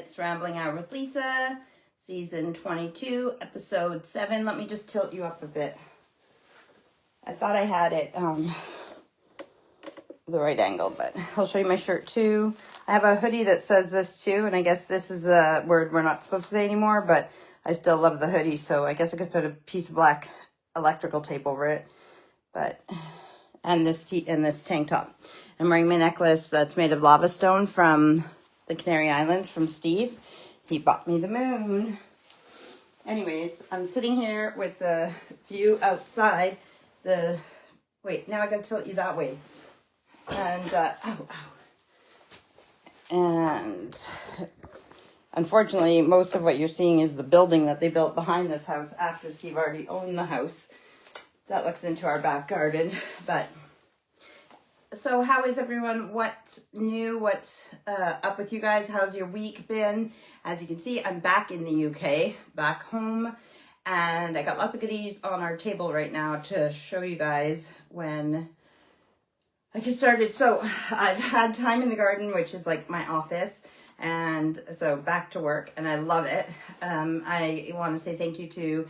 It's Rambling Hour with Lisa, season 22, episode 7. Let me just tilt you up a bit. I thought I had it the right angle, but I'll show you my shirt too. I have a hoodie that says this too, and I guess this is a word we're not supposed to say anymore, but I still love the hoodie, so I guess I could put a piece of black electrical tape over it. But and this tank top. I'm wearing my necklace that's made of lava stone from the Canary Islands from Steve. He bought me the moon. Anyways, I'm sitting here with the view outside. Wait, now I gotta tilt you that way. And, And unfortunately, most of what you're seeing is the building that they built behind this house after Steve already owned the house. That looks into our back garden, but... So how is everyone? What's new? What's up with you guys? How's your week been? As you can see, I'm back in the UK, back home, and I got lots of goodies on our table right now to show you guys when I get started. So I've had time in the garden, which is like my office, and so back to work, and I love it. I want to say thank you to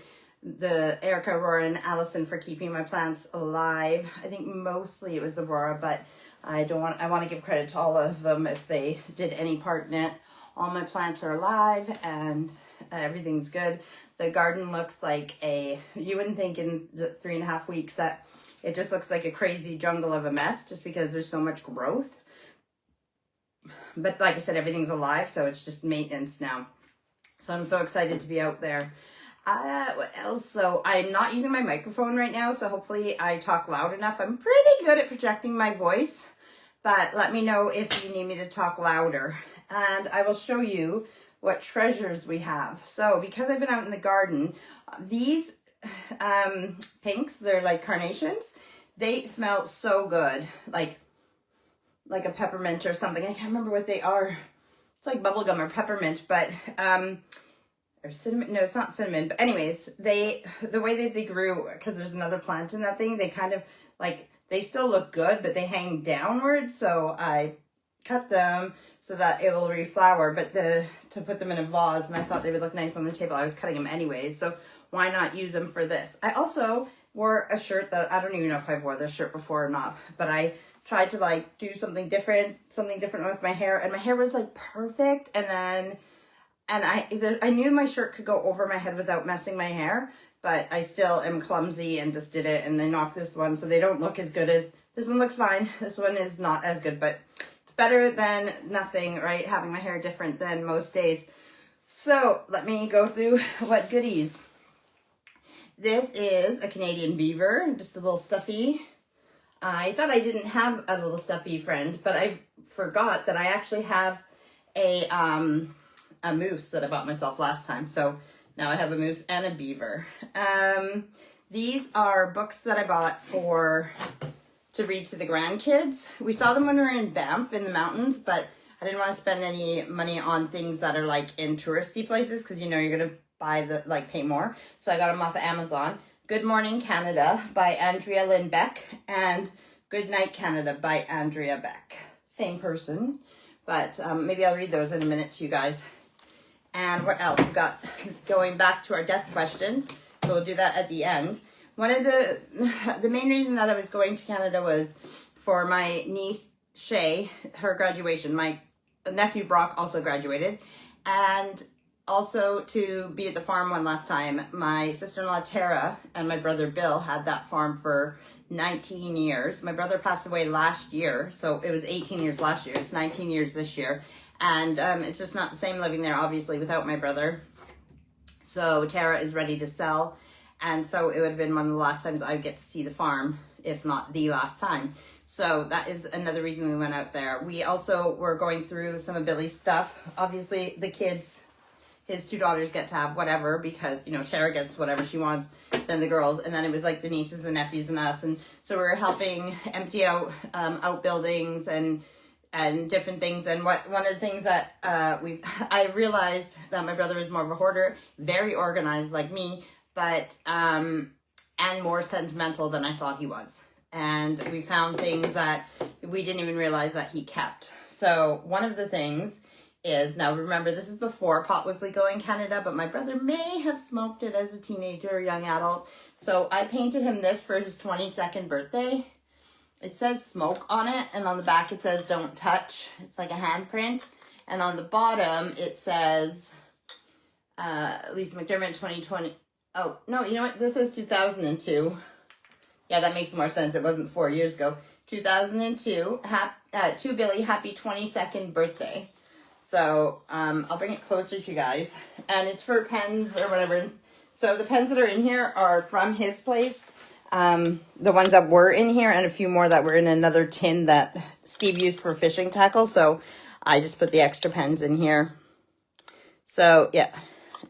Erica, Aurora, and Allison for keeping my plants alive. I think mostly it was Aurora, but I want to give credit to all of them if they did any part in it. All my plants are alive and everything's good. The garden looks like you wouldn't think in 3.5 weeks that it just looks like a crazy jungle of a mess just because there's so much growth. But like I said, everything's alive, so it's just maintenance now. So I'm so excited to be out there. What else? So I'm not using my microphone right now, so hopefully I talk loud enough. I'm pretty good at projecting my voice, but let me know if you need me to talk louder. And I will show you what treasures we have. So because I've been out in the garden, these pinks, they're like carnations. They smell so good, like a peppermint or something. I can't remember what they are. It's like bubblegum or peppermint, but or cinnamon. No, it's not cinnamon. But anyways, the way that they grew, because there's another plant in that thing, they kind of like, they still look good, but they hang downward. So I cut them so that it will reflower, but to put them in a vase, and I thought they would look nice on the table. I was cutting them anyways, so why not use them for this? I also wore a shirt that, I don't even know if I've wore this shirt before or not, but I tried to like do something different with my hair, and my hair was like perfect, and I knew my shirt could go over my head without messing my hair, but I still am clumsy and just did it, and I knocked this one, so they don't look as good as, this one looks fine, this one is not as good, but it's better than nothing, right? Having my hair different than most days. So let me go through what goodies. This is a Canadian beaver, just a little stuffy. I thought I didn't have a little stuffy friend, but I forgot that I actually have a moose that I bought myself last time. So now I have a moose and a beaver. These are books that I bought to read to the grandkids. We saw them when we were in Banff in the mountains, but I didn't want to spend any money on things that are like in touristy places, because you know you're going to pay more. So I got them off of Amazon. Good Morning Canada by Andrea Lynn Beck and Good Night Canada by Andrea Beck. Same person, but maybe I'll read those in a minute to you guys. And what else? We've got going back to our death questions. So we'll do that at the end. One of the main reason that I was going to Canada was for my niece, Shay, her graduation. My nephew, Brock, also graduated. And also to be at the farm one last time. My sister-in-law, Tara, and my brother, Bill, had that farm for 19 years. My brother passed away last year, so it was 18 years last year. It's 19 years this year. And it's just not the same living there, obviously, without my brother. So Tara is ready to sell. And so it would have been one of the last times I would get to see the farm, if not the last time. So that is another reason we went out there. We also were going through some of Billy's stuff. Obviously, the kids, his 2 daughters get to have whatever, because, you know, Tara gets whatever she wants, then the girls, and then it was like the nieces and nephews and us. And so we were helping empty out outbuildings and different things. And one of the things that I realized that my brother was more of a hoarder, very organized like me, but and more sentimental than I thought he was. And we found things that we didn't even realize that he kept. So one of the things is, now remember, this is before pot was legal in Canada, but my brother may have smoked it as a teenager or young adult. So I painted him this for his 22nd birthday. It says smoke on it, and on the back it says don't touch. It's like a handprint. And on the bottom it says Lisa McDermott 2020. Oh, no, you know what? This is 2002. Yeah, that makes more sense. It wasn't 4 years ago. 2002. To Billy, happy 22nd birthday. So I'll bring it closer to you guys. And it's for pens or whatever. So the pens that are in here are from his place. The ones that were in here and a few more that were in another tin that Steve used for fishing tackle. So I just put the extra pens in here. So yeah.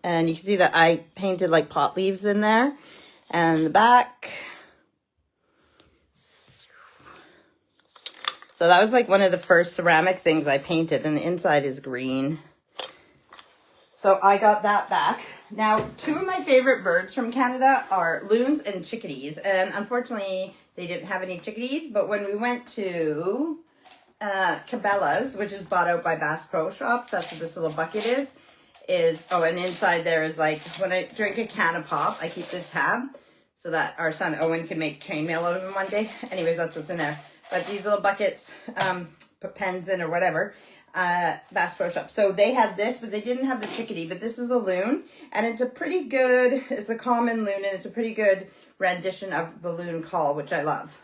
And you can see that I painted like pot leaves in there. And the back. So that was like one of the first ceramic things I painted. And the inside is green. So I got that back. Now, two of my favorite birds from Canada are loons and chickadees. And unfortunately, they didn't have any chickadees. But when we went to Cabela's, which is bought out by Bass Pro Shops, that's what this little bucket is, oh, and inside there is like, when I drink a can of pop, I keep the tab so that our son Owen can make chainmail out of them one day. Anyways, that's what's in there. But these little buckets, put pens in or whatever, Bass Pro Shop. So they had this, but they didn't have the chickadee, but this is a loon, and it's a pretty good, it's a common loon, and it's a pretty good rendition of the loon call, which I love.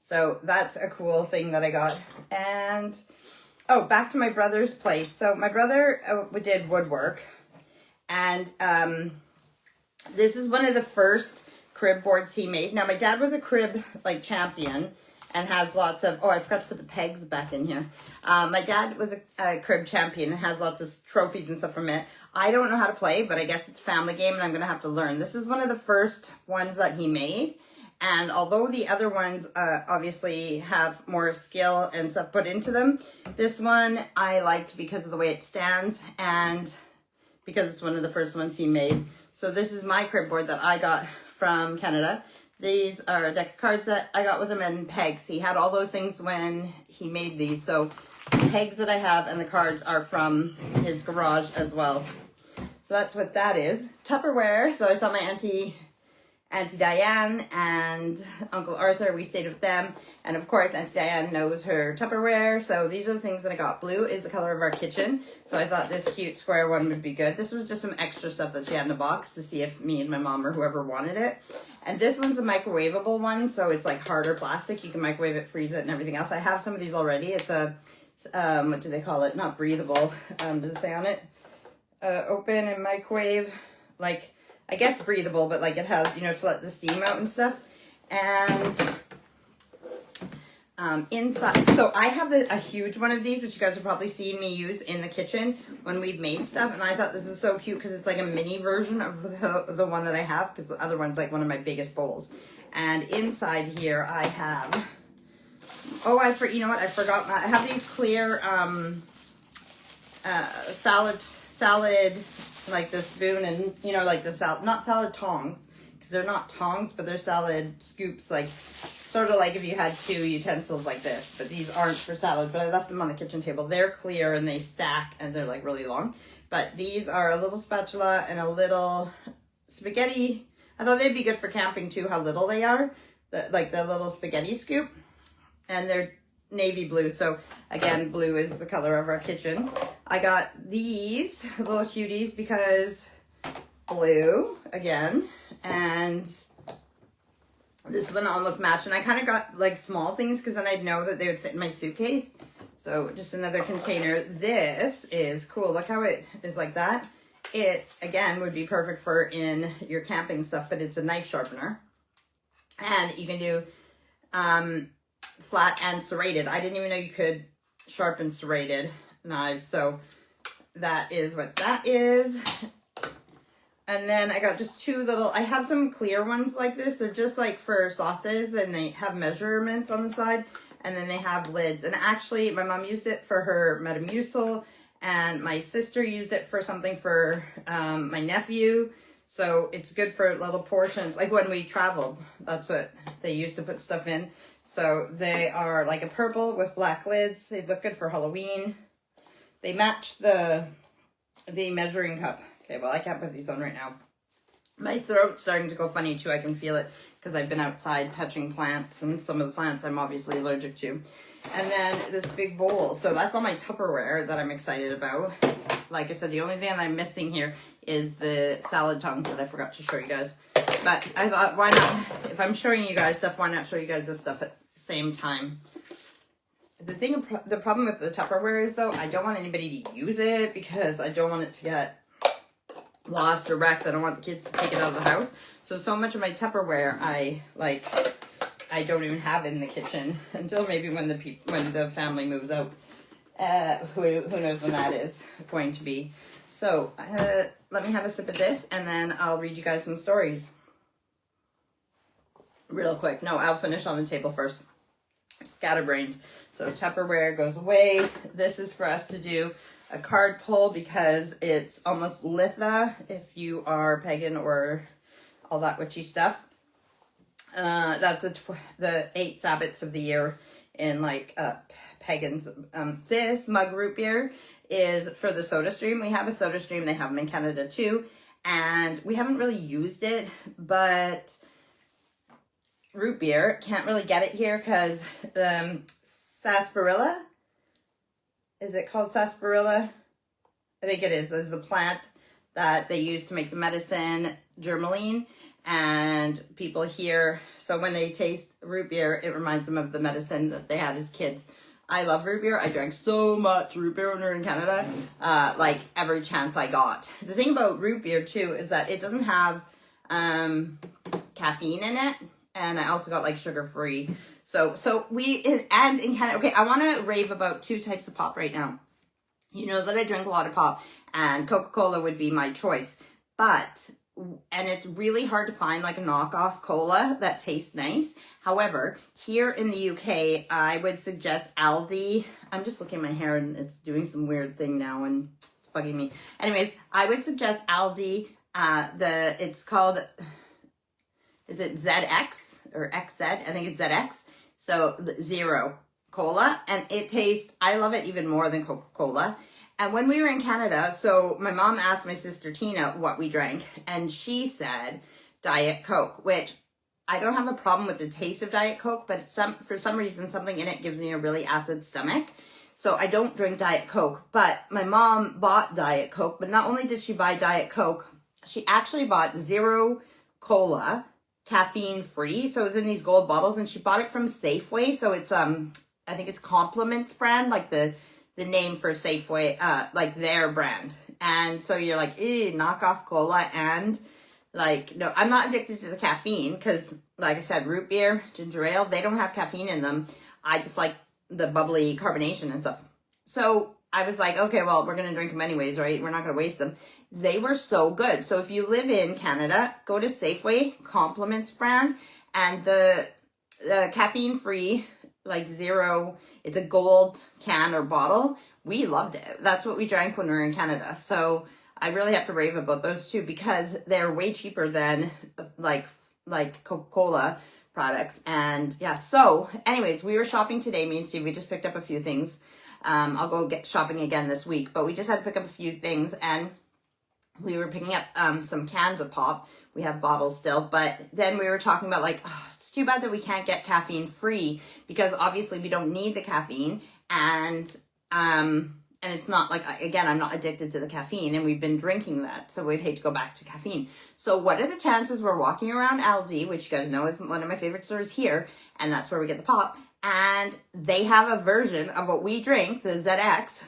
So that's a cool thing that I got. And, oh, back to my brother's place. So my brother did woodwork. And this is one of the first crib boards he made. Now, my dad was a crib, like, champion and has lots of... Oh, I forgot to put the pegs back in here. My dad was a crib champion and has lots of trophies and stuff from it. I don't know how to play, but I guess it's a family game and I'm going to have to learn. This is one of the first ones that he made. And although the other ones obviously have more skill and stuff put into them, this one I liked because of the way it stands and because it's one of the first ones he made. So this is my crib board that I got from Canada. These are a deck of cards that I got with him and pegs. He had all those things when he made these. So the pegs that I have and the cards are from his garage as well. So that's what that is. Tupperware. So I saw my Auntie Diane and Uncle Arthur, we stayed with them. And of course, Auntie Diane knows her Tupperware. So these are the things that I got. Blue is the color of our kitchen. So I thought this cute square one would be good. This was just some extra stuff that she had in a box to see if me and my mom or whoever wanted it. And this one's a microwavable one. So it's like harder plastic. You can microwave it, freeze it, and everything else. I have some of these already. It's a, what do they call it? Not breathable. Does it say on it? Open and microwave, like, I guess breathable, but like it has, you know, to let the steam out and stuff. And inside, so I have a huge one of these, which you guys have probably seen me use in the kitchen when we've made stuff. And I thought this is so cute because it's like a mini version of the one that I have, because the other one's like one of my biggest bowls. And inside here I have, oh, you know what? I forgot. I have these clear salad, like the spoon and, you know, like the salad, not salad tongs, because they're not tongs, but they're salad scoops, like, sort of like if you had two utensils like this, but these aren't for salad, but I left them on the kitchen table. They're clear and they stack and they're like really long, but these are a little spatula and a little spaghetti. I thought they'd be good for camping too, how little they are, like the little spaghetti scoop, and they're navy blue. So again, blue is the color of our kitchen. I got these little cuties because blue again, and this one almost matched. And I kind of got like small things because then I'd know that they would fit in my suitcase. So just another container. This is cool. Look how it is like that. It again would be perfect for in your camping stuff, but it's a knife sharpener, and you can do flat and serrated. I didn't even know you could sharpen serrated knives. So that is what that is. And then I got just two little, I have some clear ones like this. They're just like for sauces and they have measurements on the side. And then they have lids. And actually my mom used it for her Metamucil and my sister used it for something for my nephew. So it's good for little portions. Like when we traveled, that's what they used to put stuff in. So they are like a purple with black lids. They look good for Halloween. They match the measuring cup. Okay, well, I can't put these on right now. My throat's starting to go funny too. I can feel it because I've been outside touching plants, and some of the plants I'm obviously allergic to. And then this big bowl. So that's all my Tupperware that I'm excited about. Like I said, the only thing that I'm missing here is the salad tongs that I forgot to show you guys. But I thought, why not? If I'm showing you guys stuff, why not show you guys this stuff at the same time? The problem with the Tupperware is, though, I don't want anybody to use it because I don't want it to get lost or wrecked. I don't want the kids to take it out of the house. So much of my Tupperware I don't even have in the kitchen until maybe when the family moves out. Who knows when that is going to be. So let me have a sip of this, and then I'll read you guys some stories real quick. No, I'll finish on the table first. Scatterbrained. So Tupperware goes away. This is for us to do a card pull because it's almost Litha if you are pagan or all that witchy stuff. That's the 8 Sabbats of the year in like pagans. This mug root beer is for the Soda Stream. We have a Soda Stream. They have them in Canada too. And we haven't really used it, but root beer, can't really get it here because the sarsaparilla, is it called sarsaparilla? I think it is the plant that they use to make the medicine Germaline. And people here, so when they taste root beer, it reminds them of the medicine that they had as kids. I love root beer. I drank so much root beer when we were in Canada, like every chance I got. The thing about root beer too is that it doesn't have caffeine in it. And I also got like sugar free. So in Canada, okay, I want to rave about 2 types of pop right now. You know that I drink a lot of pop, and Coca-Cola would be my choice. And it's really hard to find like a knockoff cola that tastes nice. However, here in the UK, I would suggest Aldi. I'm just looking at my hair and it's doing some weird thing now and it's bugging me. Anyways, I would suggest Aldi. It's called, is it ZX or XZ? I think it's ZX. So Zero Cola, and it tastes, I love it even more than Coca-Cola. And when we were in Canada, so my mom asked my sister Tina what we drank, and she said Diet Coke, which I don't have a problem with the taste of Diet Coke, but for some reason, something in it gives me a really acid stomach. So I don't drink Diet Coke, but my mom bought Diet Coke, but not only did she buy Diet Coke, she actually bought Zero Cola, caffeine free. So it was in these gold bottles, and she bought it from Safeway. So it's, I think it's Compliments brand, like the name for Safeway, like their brand. And so you're like, knockoff cola. And like, no, I'm not addicted to the caffeine because, like I said, root beer, ginger ale, they don't have caffeine in them. I just like the bubbly carbonation and stuff. So I was like, okay, well, we're going to drink them anyways, right? We're not going to waste them. They were so good. So if you live in Canada, go to Safeway, Compliments brand, and the caffeine free, like Zero, it's a gold can or bottle. We loved it. That's what we drank when we were in Canada. So I really have to rave about those 2 because they're way cheaper than like Coca-Cola products. And yeah, so anyways, we were shopping today, me and Steve. We just picked up a few things. I'll go get shopping again this week, but we just had to pick up a few things, and we were picking up some cans of pop. We have bottles still, but then we were talking about like, oh, it's too bad that we can't get caffeine free because obviously we don't need the caffeine, and it's not like, again, I'm not addicted to the caffeine, and we've been drinking that, so we'd hate to go back to caffeine. So what are the chances we're walking around Aldi, which you guys know is one of my favorite stores here, and that's where we get the pop, and they have a version of what we drink, the ZX,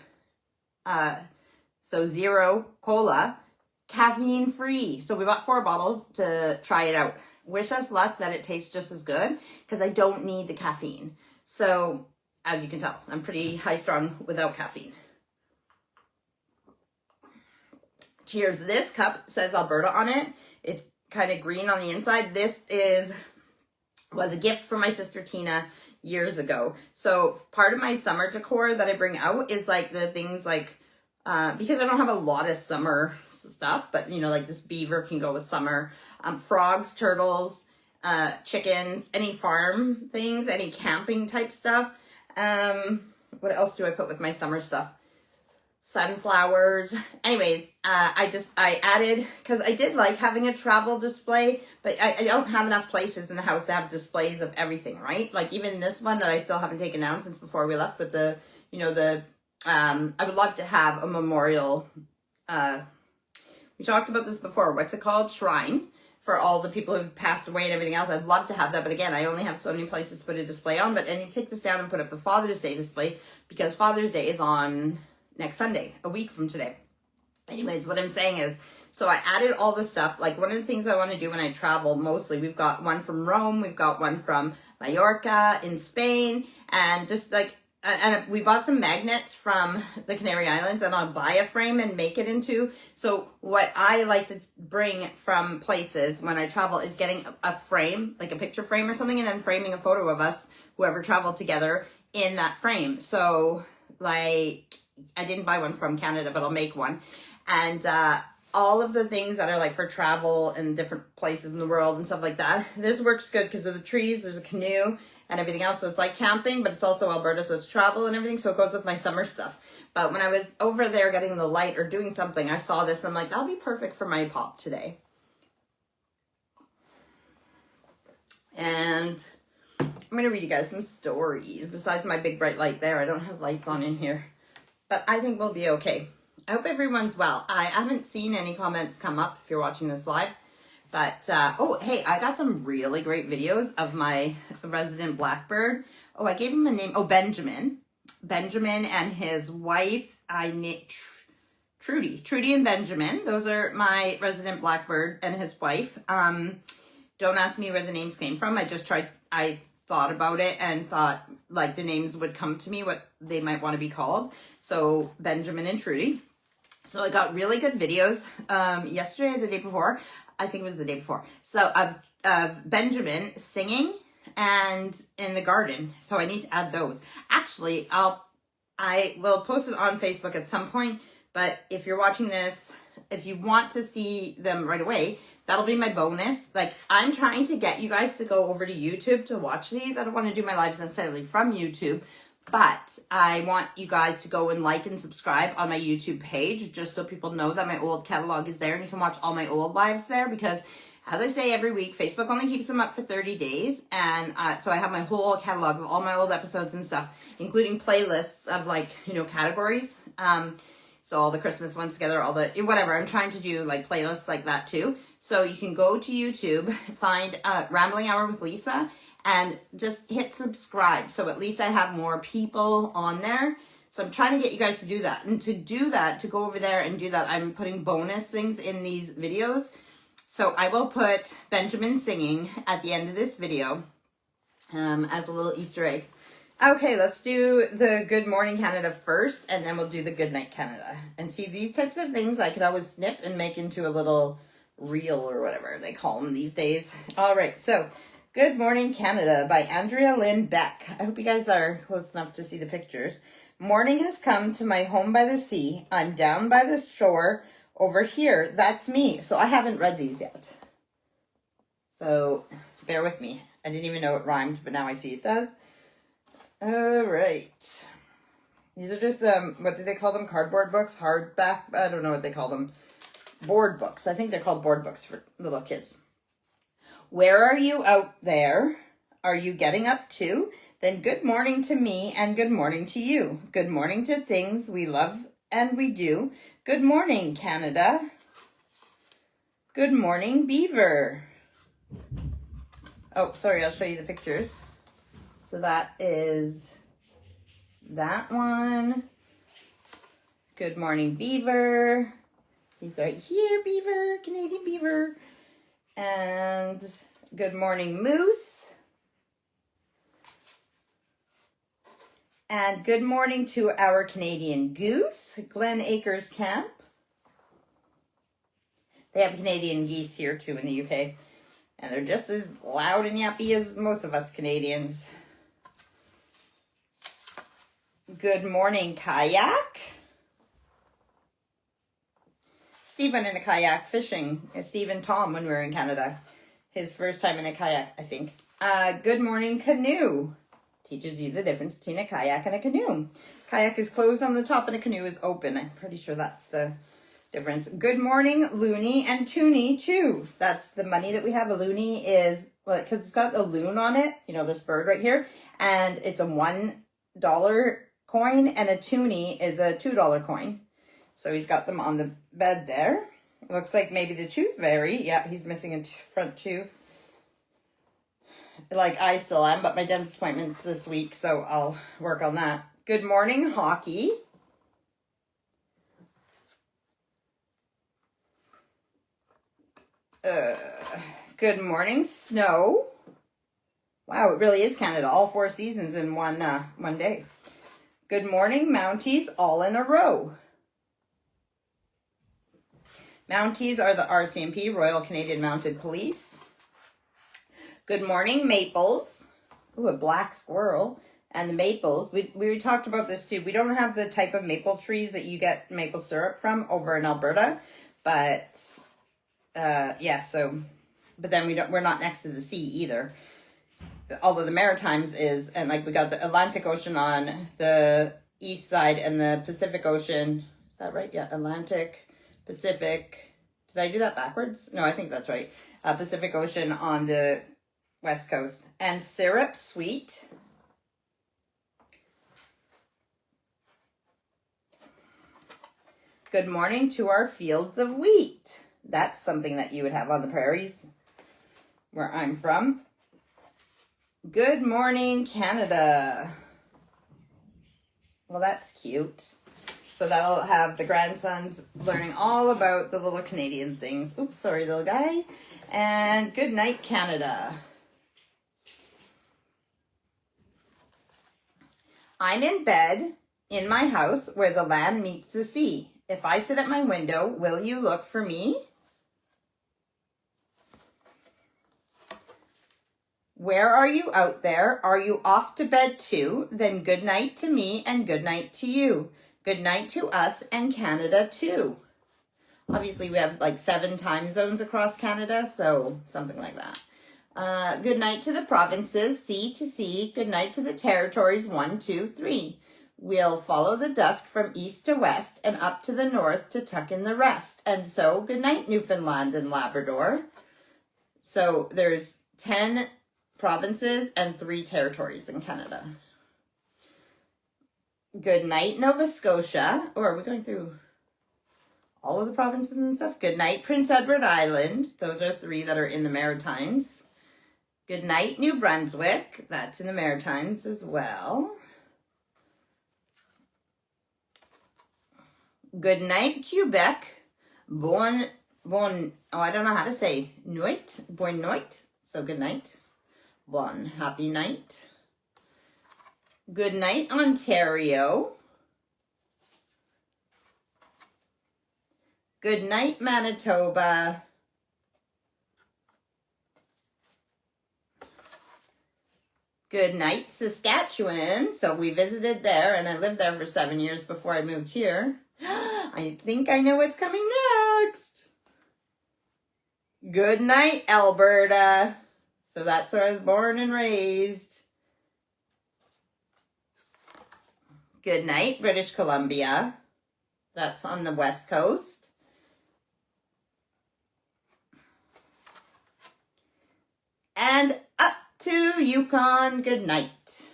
so Zero Cola, caffeine free. So we bought 4 bottles to try it out. Wish us luck that it tastes just as good because I don't need the caffeine. So as you can tell, I'm pretty high strung without caffeine. Cheers. This cup says Alberta on it. It's kind of green on the inside. This was a gift from my sister Tina years ago. So part of my summer decor that I bring out is like the things like, because I don't have a lot of summer stuff, but you know, like this beaver can go with summer. Frogs, turtles, chickens, any farm things, any camping type stuff. What else do I put with my summer stuff? Sunflowers. Anyways, I added, because I did like having a travel display, but I don't have enough places in the house to have displays of everything, right? Like even this one that I still haven't taken down since before we left with the, you know, I would love to have a memorial, we talked about this before, what's it called? Shrine for all the people who've passed away and everything else. I'd love to have that, but again, I only have so many places to put a display on, but I need to take this down and put up the Father's Day display, because Father's Day is on next Sunday, a week from today. Anyways, what I'm saying is, so I added all this stuff. Like one of the things I want to do when I travel, mostly, we've got one from Rome, we've got one from Mallorca in Spain, and just like, and we bought some magnets from the Canary Islands, and I'll buy a frame and make it into. So what I like to bring from places when I travel is getting a frame, like a picture frame or something, and then framing a photo of us, whoever traveled together, in that frame. So like, I didn't buy one from Canada, but I'll make one. And all of the things that are like for travel and different places in the world and stuff like that. This works good because of the trees. There's a canoe and everything else. So it's like camping, but it's also Alberta, so it's travel and everything. So it goes with my summer stuff. But when I was over there getting the light or doing something, I saw this and I'm like, that'll be perfect for my pop today. And I'm going to read you guys some stories. Besides my big bright light there, I don't have lights on in here. But I think we'll be okay. I hope everyone's well. I haven't seen any comments come up if you're watching this live. But, oh, hey, I got some really great videos of my resident blackbird. Oh, I gave him a name. Oh, Benjamin. Benjamin and his wife, Trudy. Trudy and Benjamin. Those are my resident blackbird and his wife. Don't ask me where the names came from. I thought about it and thought like the names would come to me, what they might want to be called. So Benjamin and Trudy. So I got really good videos yesterday or the day before. I think it was the day before. So of Benjamin singing and in the garden. So I need to add those. Actually, I will post it on Facebook at some point. But if you're watching this, if you want to see them right away, that'll be my bonus. Like, I'm trying to get you guys to go over to YouTube to watch these. I don't want to do my lives necessarily from YouTube, but I want you guys to go and like and subscribe on my YouTube page, just so people know that my old catalog is there and you can watch all my old lives there, because as I say every week, Facebook only keeps them up for 30 days. And so I have my whole catalog of all my old episodes and stuff, including playlists of like, you know, categories. So all the Christmas ones together, all the, whatever. I'm trying to do like playlists like that too. So you can go to YouTube, find Rambling Hour with Lisa, and just hit subscribe. So at least I have more people on there. So I'm trying to get you guys to do that. And to do that, to go over there and do that, I'm putting bonus things in these videos. So I will put Benjamin singing at the end of this video as a little Easter egg. Okay, let's do the Good Morning Canada first, and then we'll do the Good Night Canada. And see, these types of things I could always snip and make into a little reel or whatever they call them these days. All right, so Good Morning Canada by Andrea Lynn Beck. I hope you guys are close enough to see the pictures. Morning has come to my home by the sea. I'm down by the shore. Over here, that's me. So I haven't read these yet. So bear with me. I didn't even know it rhymed, but now I see it does. All right. These are just, what do they call them? Cardboard books? Hardback? I don't know what they call them. Board books. I think they're called board books for little kids. Where are you out there? Are you getting up too? Then good morning to me and good morning to you. Good morning to things we love and we do. Good morning, Canada. Good morning, Beaver. Oh, sorry, I'll show you the pictures. So that is that one. Good morning, Beaver. He's right here, Beaver, Canadian Beaver. And good morning, Moose. And good morning to our Canadian Goose, Glen Acres Camp. They have Canadian geese here too in the UK. And they're just as loud and yappy as most of us Canadians. Good morning, Kayak. Steve went in a kayak fishing. Steve and Tom when we were in Canada. His first time in a kayak, I think. Good morning, canoe. Teaches you the difference between a kayak and a canoe. Kayak is closed on the top and a canoe is open. I'm pretty sure that's the difference. Good morning, loony and toonie too. That's the money that we have. A loony is, well, because it's got a loon on it, you know, this bird right here, and it's a $1 coin, and a toonie is a $2 coin. So he's got them on the bed there. It looks like maybe the tooth fairy. Yeah, he's missing a front tooth. Like I still am, but my dentist appointment's this week, so I'll work on that. Good morning, hockey. Good morning, snow. Wow, it really is Canada. All 4 seasons in one day. Good morning, Mounties, all in a row. Mounties are the RCMP, Royal Canadian Mounted Police. Good morning, maples. Ooh, a black squirrel. And the maples, we talked about this too. We don't have the type of maple trees that you get maple syrup from over in Alberta. But, yeah, so, but then we're not next to the sea either. Although the Maritimes is, and like we got the Atlantic Ocean on the east side and the Pacific Ocean. Is that right? Yeah, Atlantic, Pacific. Did I do that backwards? No, I think that's right. Pacific Ocean on the West Coast. And syrup, sweet. Good morning to our fields of wheat. That's something that you would have on the prairies where I'm from. Good morning, Canada. Well, that's cute. So that'll have the grandsons learning all about the little Canadian things. Oops, sorry, little guy. And good night, Canada. I'm in bed in my house where the land meets the sea. If I sit at my window, will you look for me? Where are you out there? Are you off to bed too? Then good night to me and good night to you. Good night to us and Canada too. Obviously, we have like 7 time zones across Canada, so something like that. Good night to the provinces, sea to sea. Good night to the territories, 1, 2, 3. We'll follow the dusk from east to west and up to the north to tuck in the rest. And so, good night, Newfoundland and Labrador. So there's 10 provinces and 3 territories in Canada. Good night, Nova Scotia. Or are we going through all of the provinces and stuff? Good night, Prince Edward Island. Those are 3 that are in the Maritimes. Good night, New Brunswick. That's in the Maritimes as well. Good night, Quebec. I don't know how to say nuit. Bonne nuit. So good night. Bon, happy night. Good night, Ontario. Good night, Manitoba. Good night, Saskatchewan. So we visited there, and I lived there for 7 years before I moved here. I think I know what's coming next. Good night, Alberta. So that's where I was born and raised. Good night, British Columbia. That's on the West Coast. And up to Yukon, good night.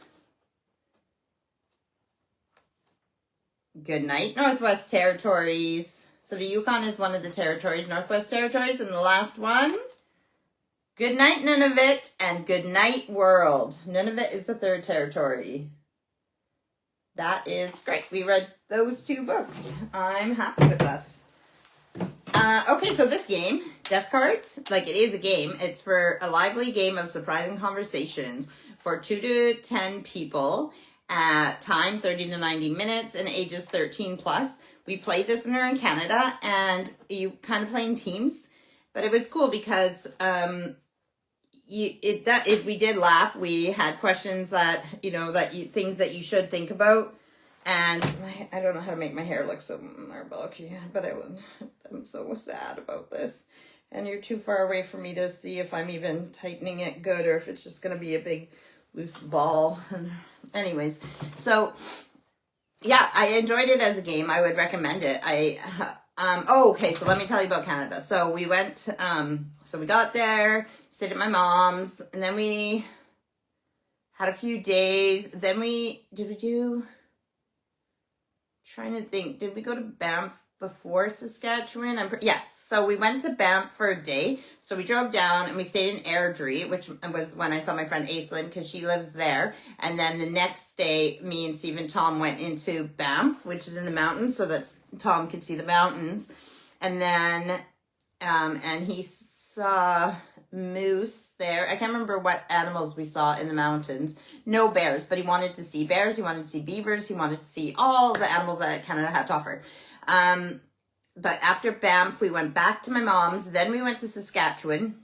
Good night, Northwest Territories. So the Yukon is one of the territories, Northwest Territories, and the last one. Good night, Nunavut, and good night, world. Nunavut is the 3rd territory. That is great. We read those 2 books. I'm happy with us. Okay, so this game, Death Cards, like it is a game. It's for a lively game of surprising conversations for 2 to 10 people at time 30 to 90 minutes and ages 13 plus. We played this when we were in Canada, and you kind of play in teams, but it was cool because we did laugh. We had questions that, things that you should think about And I don't know how to make my hair look so bulky, but I'm so sad about this. And you're too far away for me to see if I'm even tightening it good or if it's just going to be a big loose ball. Anyways, so yeah, I enjoyed it as a game. I would recommend it. Okay, so let me tell you about Canada. So we went, so we got there, stayed at my mom's, and then we had a few days. Then trying to think, did we go to Banff before Saskatchewan? Yes, so we went to Banff for a day. So we drove down and we stayed in Airdrie, which was when I saw my friend Aislinn because she lives there. And then the next day, me and Steve and Tom went into Banff, which is in the mountains, so that Tom could see the mountains. And then, and he saw moose there. I can't remember what animals we saw in the mountains. No bears, but he wanted to see bears. He wanted to see beavers. He wanted to see all the animals that Canada had to offer. But after Banff, we went back to my mom's. Then we went to Saskatchewan,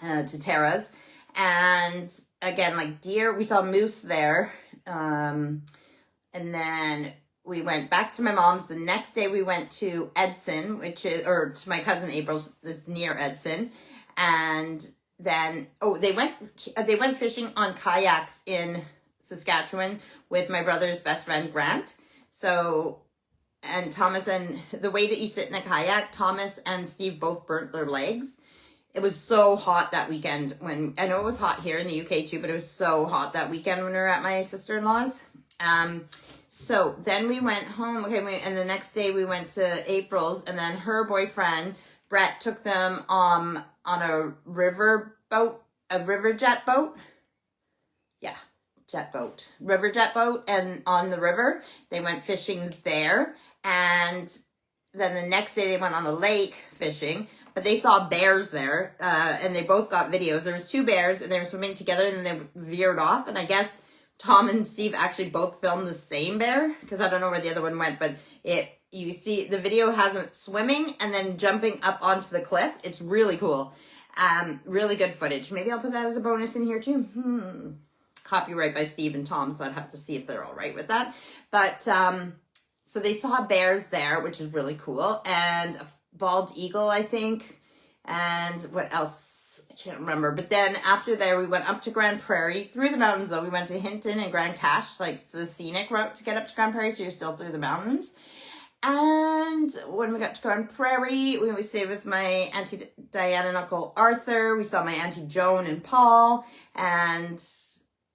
to Tara's. And again, like deer, we saw moose there. And then we went back to my mom's. The next day we went to Edson, or to my cousin April's, this near Edson. And then, they went fishing on kayaks in Saskatchewan with my brother's best friend, Grant. So, and Thomas, and the way that you sit in a kayak, Thomas and Steve both burnt their legs. It was so hot that weekend I know it was hot here in the UK too, but it was so hot that weekend when we were at my sister-in-law's. So then we went home, and the next day we went to April's, and then her boyfriend, Brett, took them on a river jet boat. Yeah, river jet boat, and on the river, they went fishing there. And then the next day they went on a lake fishing, but they saw bears there, and they both got videos. There was 2 bears, and they were swimming together, and then they veered off, and I guess Tom and Steve actually both filmed the same bear, because I don't know where the other one went, but you see the video has it swimming and then jumping up onto the cliff. It's really cool. Really good footage. Maybe I'll put that as a bonus in here too. Copyright by Steve and Tom, so I'd have to see if they're all right with that. But so they saw bears there, which is really cool, and a bald eagle, I think, and what else? I can't remember. But then after there, we went up to Grand Prairie through the mountains. Though we went to Hinton and Grand Cache, like the scenic route to get up to Grand Prairie, so you're still through the mountains. And when we got to Grand Prairie, we stayed with my Auntie Diane and Uncle Arthur. We saw my Auntie Joan and Paul, and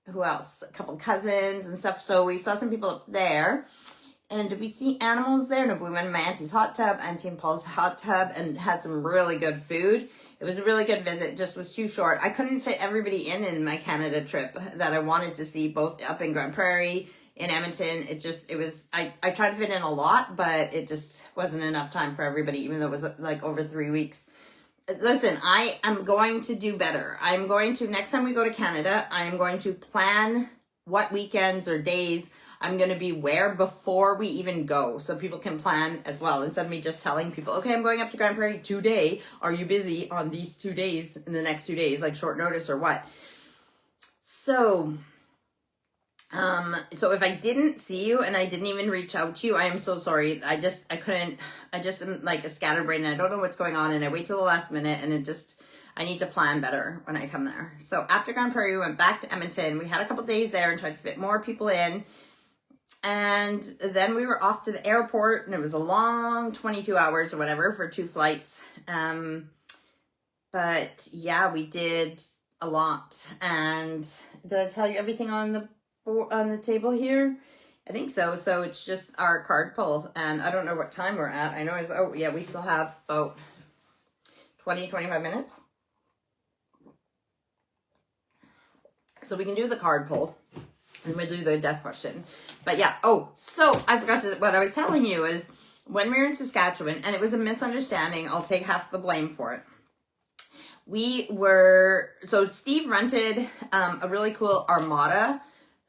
who else? A couple cousins and stuff. So we saw some people up there. And did we see animals there? No, but we went to my auntie's hot tub, Auntie and Paul's hot tub, and had some really good food. It was a really good visit, just was too short. I couldn't fit everybody in my Canada trip that I wanted to see, both up in Grand Prairie, in Edmonton. I tried to fit in a lot, but it just wasn't enough time for everybody, even though it was like over 3 weeks. Listen, I am going to do better. Next time we go to Canada, I'm going to plan what weekends or days I'm going to be where before we even go, so people can plan as well, instead of me just telling people, okay, I'm going up to Grand Prairie today. Are you busy on these 2 days, in the next 2 days, like short notice or what? So if I didn't see you and I didn't even reach out to you, I am so sorry. I am like a scatterbrain, and I don't know what's going on, and I wait till the last minute, and I need to plan better when I come there. So after Grand Prairie, we went back to Edmonton. We had a couple days there and tried to fit more people in. And then we were off to the airport, and it was a long 22 hours or whatever for 2 flights. But yeah, we did a lot. And did I tell you everything on the table here? I think so. So it's just our card pull, and I don't know what time we're at. I know we still have about 20-25 minutes. So we can do the card pull. And we'll do the death question. But yeah, so I forgot what I was telling you is when we were in Saskatchewan, and it was a misunderstanding, I'll take half the blame for it. So Steve rented a really cool Armada.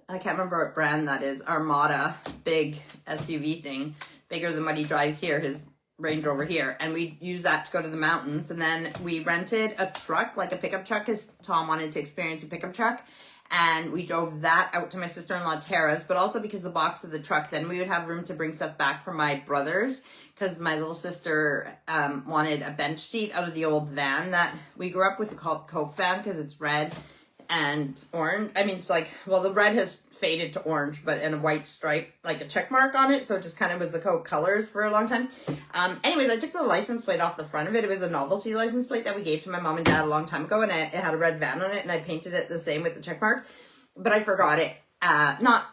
I can't remember what brand that is. Armada, big SUV thing, bigger than what he drives here, his Range Rover here. And we used that to go to the mountains. And then we rented a truck, like a pickup truck, because Tom wanted to experience a pickup truck. And we drove that out to my sister-in-law Tara's, but also because the box of the truck, then we would have room to bring stuff back for my brothers, because my little sister wanted a bench seat out of the old van that we grew up with, called the Coke van, because it's red and orange. I mean, it's like, well, the red has faded to orange, but in a white stripe, like a check mark on it. So it just kind of was the Coke colors for a long time. Anyways, I took the license plate off the front of it. It was a novelty license plate that we gave to my mom and dad a long time ago, and it had a red van on it, and I painted it the same with the check mark, but I forgot it. Not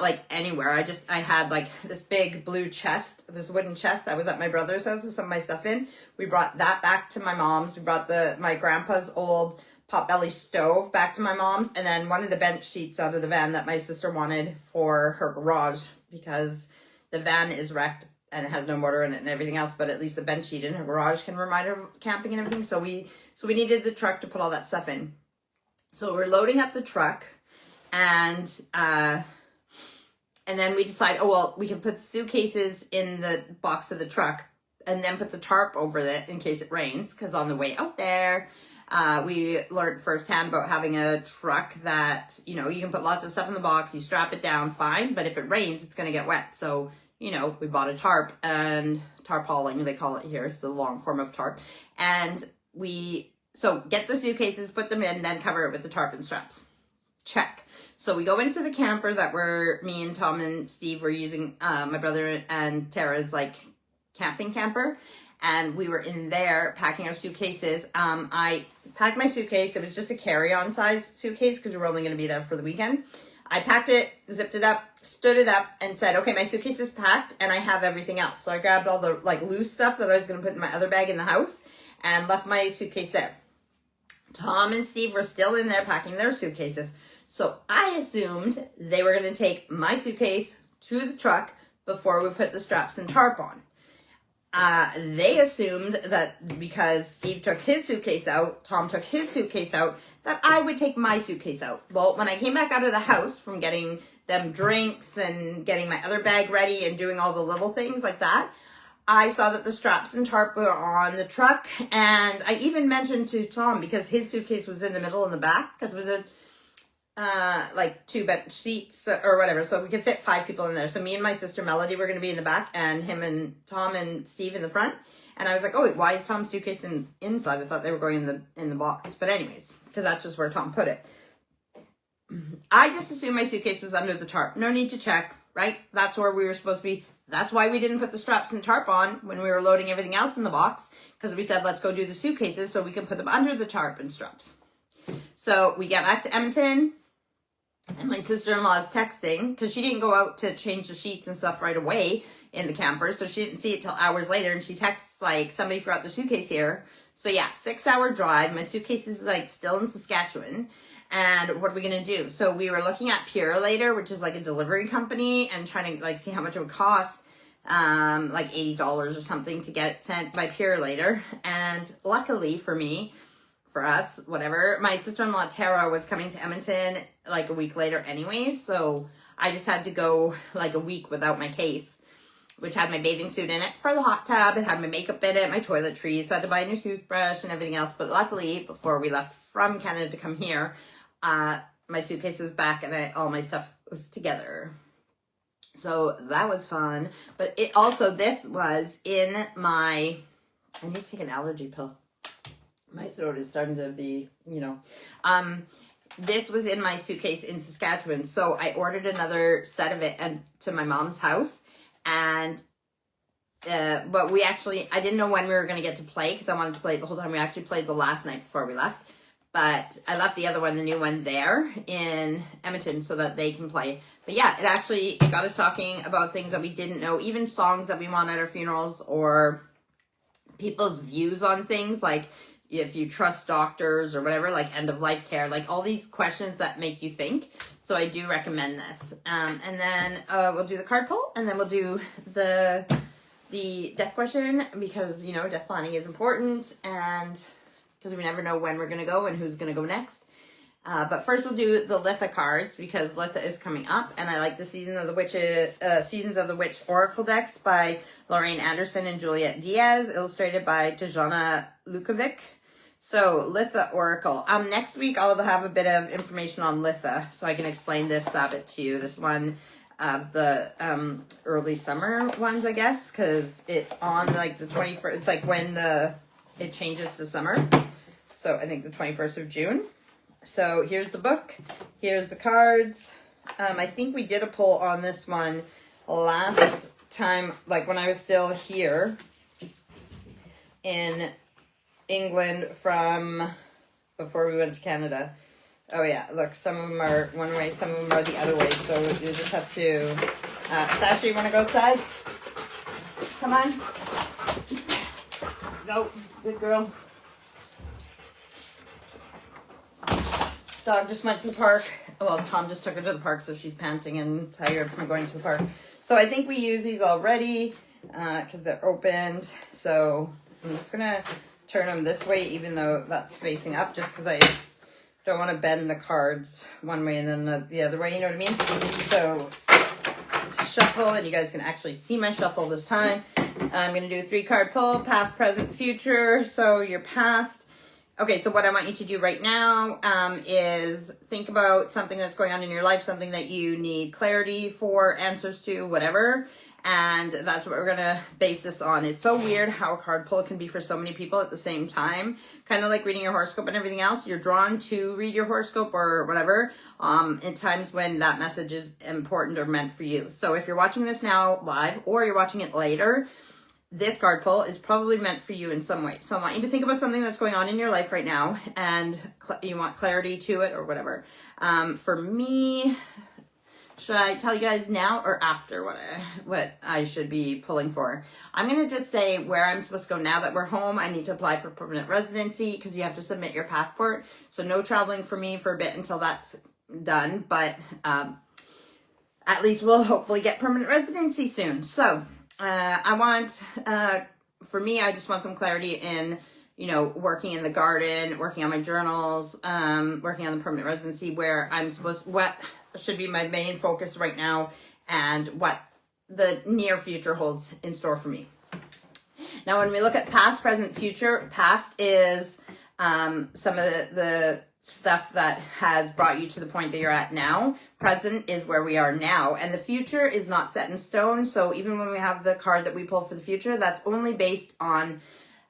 like anywhere. I had like this big blue chest, this wooden chest that was at my brother's house with some of my stuff in. We brought that back to my mom's. We brought my grandpa's old potbelly stove back to my mom's, and then one of the bench seats out of the van that my sister wanted for her garage, because the van is wrecked and it has no motor in it and everything else, but at least the bench seat in her garage can remind her of camping and everything. So we needed the truck to put all that stuff in. So we're loading up the truck, and then we decide, oh, well, we can put suitcases in the box of the truck and then put the tarp over it in case it rains, because on the way out there, we learned firsthand about having a truck that, you know, you can put lots of stuff in the box, you strap it down, fine, but if it rains, it's going to get wet. So, you know, we bought a tarp, and tarpauling, they call it here. It's a long form of tarp. And so get the suitcases, put them in, then cover it with the tarp and straps. Check. So we go into the camper that me and Tom and Steve were using, my brother and Tara's like camping camper. And we were in there packing our suitcases. I packed my suitcase. It was just a carry-on size suitcase because we were only going to be there for the weekend. I packed it, zipped it up, stood it up, and said, okay, my suitcase is packed and I have everything else. So I grabbed all the like loose stuff that I was going to put in my other bag in the house and left my suitcase there. Tom and Steve were still in there packing their suitcases. So I assumed they were going to take my suitcase to the truck before we put the straps and tarp on. They assumed that because Steve took his suitcase out, Tom took his suitcase out, that I would take my suitcase out. Well, when I came back out of the house from getting them drinks and getting my other bag ready and doing all the little things like that, I saw that the straps and tarp were on the truck. And I even mentioned to Tom, because his suitcase was in the middle in the back, because it was like 2 bench seats or whatever, so we could fit 5 people in there. So me and my sister Melody were going to be in the back, and him and Tom and Steve in the front. And I was like, oh wait, why is Tom's suitcase inside? I thought they were going in the box, but anyways, because that's just where Tom put it. I just assumed my suitcase was under the tarp. No need to check, right? That's where we were supposed to be. That's why we didn't put the straps and tarp on when we were loading everything else in the box, because we said let's go do the suitcases so we can put them under the tarp and straps. So we get back to Edmonton. And my sister-in-law is texting, because she didn't go out to change the sheets and stuff right away in the camper, so she didn't see it till hours later, and she texts like, somebody forgot their suitcase here. So yeah, 6-hour drive. My suitcase is like still in Saskatchewan, and what are we gonna do? So we were looking at Purelator, which is like a delivery company, and trying to like see how much it would cost, like $80 or something to get it sent by Purelator. And luckily for us, whatever, my sister-in-law Tara was coming to Edmonton like a week later anyways, so I just had to go like a week without my case, which had my bathing suit in it for the hot tub. It had my makeup in it, my toiletries, so I had to buy a new toothbrush and everything else. But luckily, before we left from Canada to come here, my suitcase was back and all my stuff was together. So that was fun. But this was in my, I need to take an allergy pill. My throat is starting to be, this was in my suitcase in Saskatchewan. So I ordered another set of it to my mom's house. And, but I didn't know when we were going to get to play, because I wanted to play it the whole time. We actually played the last night before we left. But I left the other one, the new one, there in Edmonton so that they can play. But yeah, it got us talking about things that we didn't know, even songs that we want at our funerals, or people's views on things, like if you trust doctors or whatever, like end of life care, like all these questions that make you think. So I do recommend this. And then we'll do the card pull, and then we'll do the death question, because, death planning is important, and because we never know when we're going to go and who's going to go next. But first we'll do the Litha cards, because Litha is coming up, and I like the Seasons of the Witch Oracle decks by Lorraine Anderson and Juliet Diaz, illustrated by Tajana Lukovic. So Litha Oracle. Next week I'll have a bit of information on Litha, so I can explain this Sabbath to you. This one of the early summer ones, I guess, because it's on like the 21st. It's like when it changes to summer. So I think the 21st of June. So here's the book. Here's the cards. I think we did a poll on this one last time, like when I was still here in England from before we went to Canada. Oh yeah, look, some of them are one way, some of them are the other way, so you just have to... Sasha, you want to go outside? Come on. Go, good girl. Dog just went to the park. Well, Tom just took her to the park, so she's panting and tired from going to the park. So I think we use these already because they're opened. So I'm just going to turn them this way, even though that's facing up, just because I don't want to bend the cards one way and then the other way, you know what I mean? So shuffle, and you guys can actually see my shuffle this time. I'm going to do a 3-card pull, past, present, future. So your past. Okay, so what I want you to do right now is think about something that's going on in your life, something that you need clarity for, answers to, whatever. And that's what we're going to base this on. It's so weird how a card pull can be for so many people at the same time. Kind of like reading your horoscope and everything else. You're drawn to read your horoscope or whatever in times when that message is important or meant for you. So if you're watching this now live or you're watching it later, this card pull is probably meant for you in some way. So I want you to think about something that's going on in your life right now and you want clarity to it or whatever. For me, should I tell you guys now or after what I should be pulling for? I'm going to just say where I'm supposed to go now that we're home. I need to apply for permanent residency because you have to submit your passport. So no traveling for me for a bit until that's done. But at least we'll hopefully get permanent residency soon. So I want, for me, I just want some clarity in, you know, working in the garden, working on my journals, working on the permanent residency, where I'm supposed, what should be my main focus right now and what the near future holds in store for me. Now, when we look at past, present, future, past is some of the stuff that has brought you to the point that you're at now. Present is where we are now, and the future is not set in stone. So even when we have the card that we pull for the future, that's only based on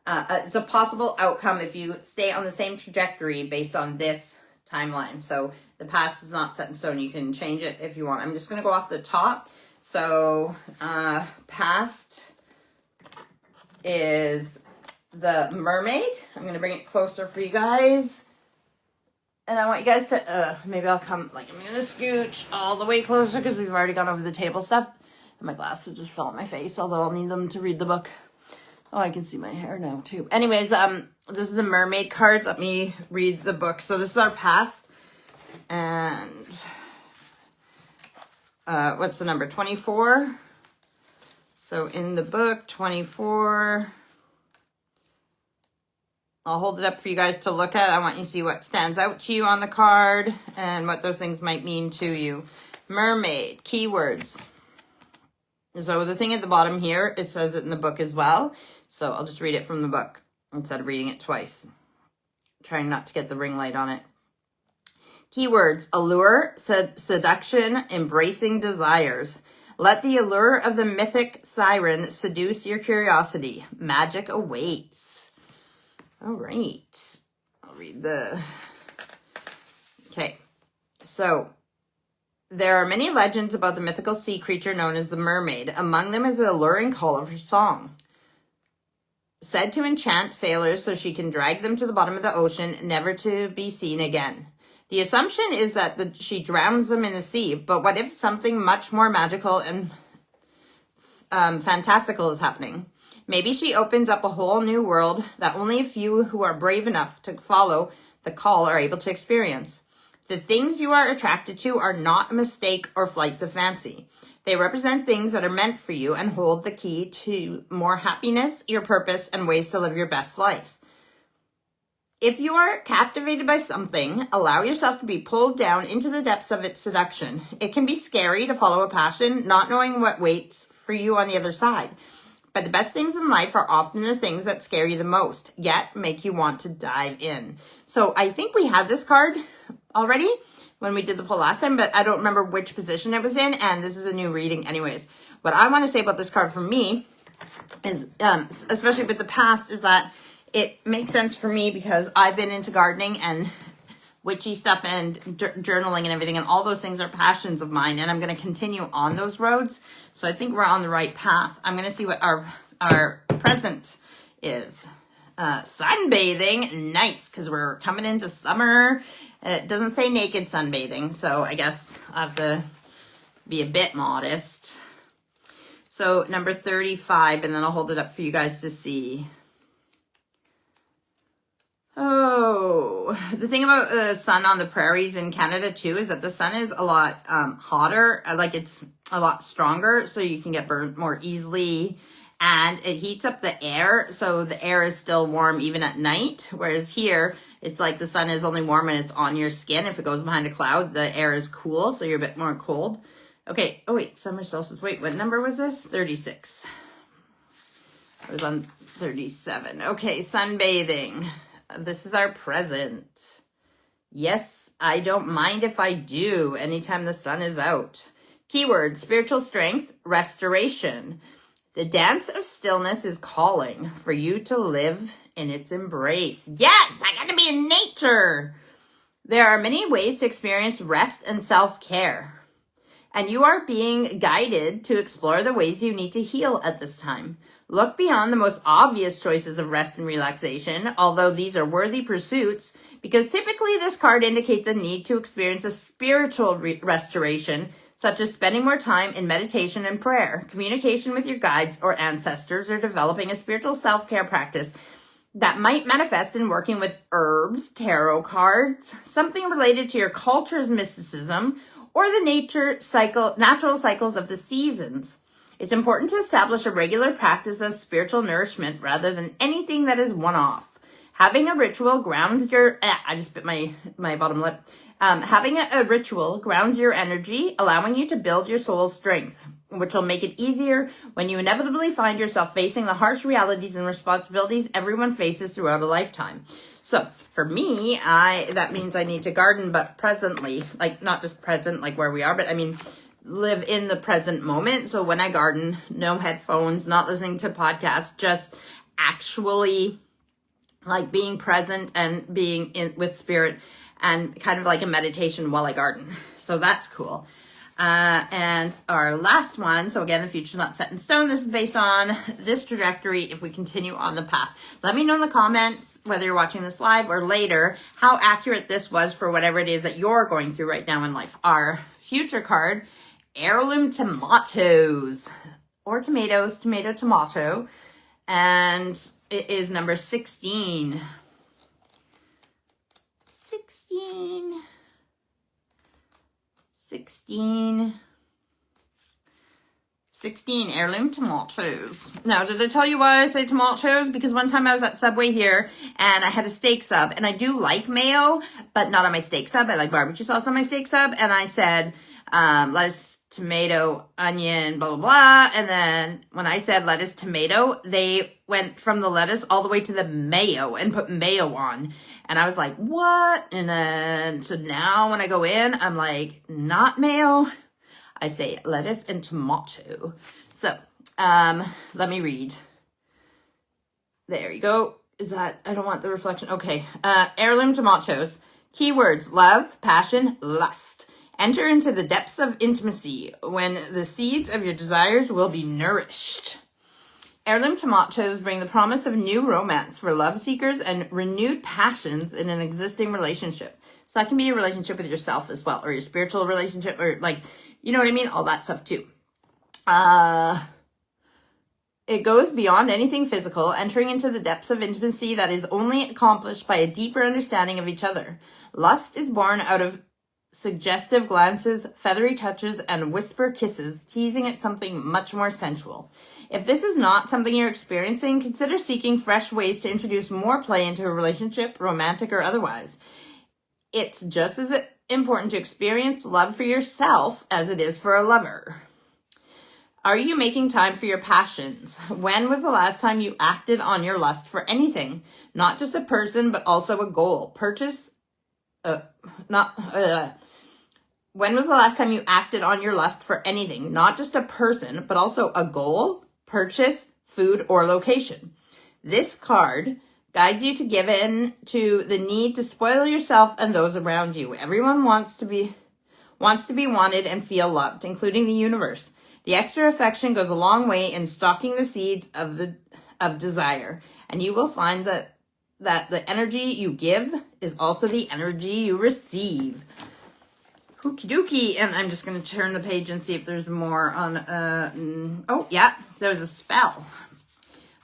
it's a possible outcome if you stay on the same trajectory based on this timeline. So the past is not set in stone. You can change it if you want. I'm just going to go off the top. So past is the mermaid. I'm going to bring it closer for you guys. And I want you guys to, maybe I'll come, like, I'm going to scooch all the way closer because we've already gone over the table stuff. And my glasses just fell on my face, although I'll need them to read the book. Oh, I can see my hair now, too. Anyways, this is the mermaid card. Let me read the book. So this is our past. And what's the number? 24. So in the book, 24... I'll hold it up for you guys to look at. I want you to see what stands out to you on the card and what those things might mean to you. Mermaid, keywords. So the thing at the bottom here, it says it in the book as well. So I'll just read it from the book instead of reading it twice. Trying not to get the ring light on it. Keywords, allure, seduction, embracing desires. Let the allure of the mythic siren seduce your curiosity. Magic awaits. All right, I'll read the... Okay, so there are many legends about the mythical sea creature known as the mermaid. Among them is the alluring call of her song. Said to enchant sailors so she can drag them to the bottom of the ocean, never to be seen again. The assumption is that she drowns them in the sea, but what if something much more magical and fantastical is happening? Maybe she opens up a whole new world that only a few who are brave enough to follow the call are able to experience. The things you are attracted to are not a mistake or flights of fancy. They represent things that are meant for you and hold the key to more happiness, your purpose, and ways to live your best life. If you are captivated by something, allow yourself to be pulled down into the depths of its seduction. It can be scary to follow a passion, not knowing what waits for you on the other side. But the best things in life are often the things that scare you the most, yet make you want to dive in. So I think we had this card already when we did the pull last time, but I don't remember which position it was in, and this is a new reading anyways. What I want to say about this card for me is, especially with the past, is that it makes sense for me because I've been into gardening and witchy stuff and journaling and everything, and all those things are passions of mine, and I'm going to continue on those roads. So I think we're on the right path. I'm going to see what our present is. Sunbathing, nice, because we're coming into summer. It doesn't say naked sunbathing, so I guess I have to be a bit modest. So number 35, and then I'll hold it up for you guys to see. Oh, the thing about the sun on the prairies in Canada too is that the sun is a lot hotter, like it's a lot stronger, so you can get burnt more easily, and it heats up the air, so the air is still warm even at night, whereas here it's like the sun is only warm and it's on your skin. If it goes behind a cloud, the air is cool, so you're a bit more cold. Okay, oh wait, summer solstice, wait, what number was this? 36. I was on 37. Okay, sunbathing. This is our present. Yes, I don't mind if I do anytime the sun is out. Keyword, spiritual strength, restoration. The dance of stillness is calling for you to live in its embrace. Yes, I got to be in nature. There are many ways to experience rest and self-care, and you are being guided to explore the ways you need to heal at this time. Look beyond the most obvious choices of rest and relaxation, although these are worthy pursuits, because typically this card indicates a need to experience a spiritual restoration, such as spending more time in meditation and prayer, communication with your guides or ancestors, or developing a spiritual self-care practice that might manifest in working with herbs, tarot cards, something related to your culture's mysticism, or the natural cycles of the seasons. It's important to establish a regular practice of spiritual nourishment rather than anything that is one-off. Having a ritual grounds your... I just bit my bottom lip. Having a ritual grounds your energy, allowing you to build your soul's strength, which will make it easier when you inevitably find yourself facing the harsh realities and responsibilities everyone faces throughout a lifetime. So for me, that means I need to garden, but presently, like not just present, like where we are, but I mean, live in the present moment. So when I garden, no headphones, not listening to podcasts, just actually like being present and being in with spirit, and kind of like a meditation while I garden. So that's cool. And our last one, so again, the future's not set in stone. This is based on this trajectory if we continue on the path. Let me know in the comments, whether you're watching this live or later, how accurate this was for whatever it is that you're going through right now in life. Our future card, heirloom tomatoes, or tomatoes, tomato, and it is number 16. 16 heirloom tomatoes. Now, did I tell you why I say tomatoes? Because one time I was at Subway here and I had a steak sub, and I do like mayo, but not on my steak sub. I like barbecue sauce on my steak sub, and I said lettuce, tomato, onion, blah, blah, blah. And then when I said lettuce, tomato, they went from the lettuce all the way to the mayo and put mayo on. And I was like, what? And then, so now when I go in, I'm like, not mayo. I say lettuce and tomato. So, let me read. There you go. Is that, I don't want the reflection. Okay. Heirloom tomatoes. Keywords, love, passion, lust. Enter into the depths of intimacy when the seeds of your desires will be nourished. Heirloom tomatoes bring the promise of new romance for love seekers and renewed passions in an existing relationship. So that can be a relationship with yourself as well, or your spiritual relationship, or like, you know what I mean? All that stuff too. It goes beyond anything physical, entering into the depths of intimacy that is only accomplished by a deeper understanding of each other. Lust is born out of suggestive glances, feathery touches, and whisper kisses, teasing at something much more sensual. If this is not something you're experiencing, consider seeking fresh ways to introduce more play into a relationship, romantic or otherwise. It's just as important to experience love for yourself as it is for a lover. Are you making time for your passions? When was the last time you acted on your lust for anything? Not just a person, but also a goal. When was the last time you acted on your lust for anything? Not just a person, but also a goal, purchase, food, or location. This card guides you to give in to the need to spoil yourself and those around you. Everyone wants to be wanted and feel loved, including the universe. The extra affection goes a long way in stalking the seeds of desire, and you will find that the energy you give is also the energy you receive. Okie dokie, and I'm just going to turn the page and see if there's more on, oh yeah, there's a spell.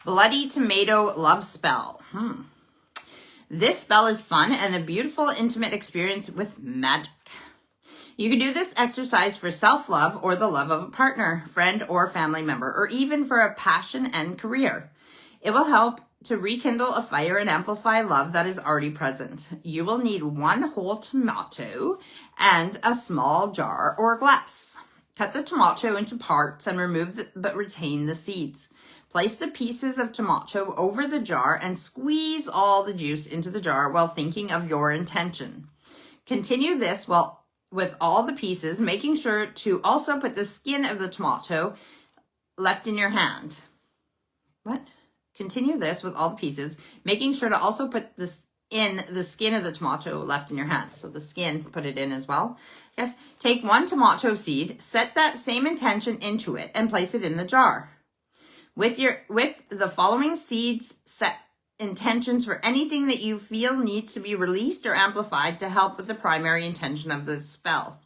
Bloody Tomato Love Spell. This spell is fun and a beautiful, intimate experience with magic. You can do this exercise for self-love or the love of a partner, friend, or family member, or even for a passion and career. It will help to rekindle a fire and amplify love that is already present. You will need 1 whole tomato and a small jar or glass. Cut the tomato into parts and remove but retain the seeds. Place the pieces of tomato over the jar and squeeze all the juice into the jar while thinking of your intention. Continue this with all the pieces, making sure to also put the skin of the tomato left in your hand. Continue this with all the pieces, making sure to also put this in the skin of the tomato left in your hand. So the skin, put it in as well. Yes. Take 1 tomato seed, set that same intention into it, and place it in the jar. With the following seeds, set intentions for anything that you feel needs to be released or amplified to help with the primary intention of the spell.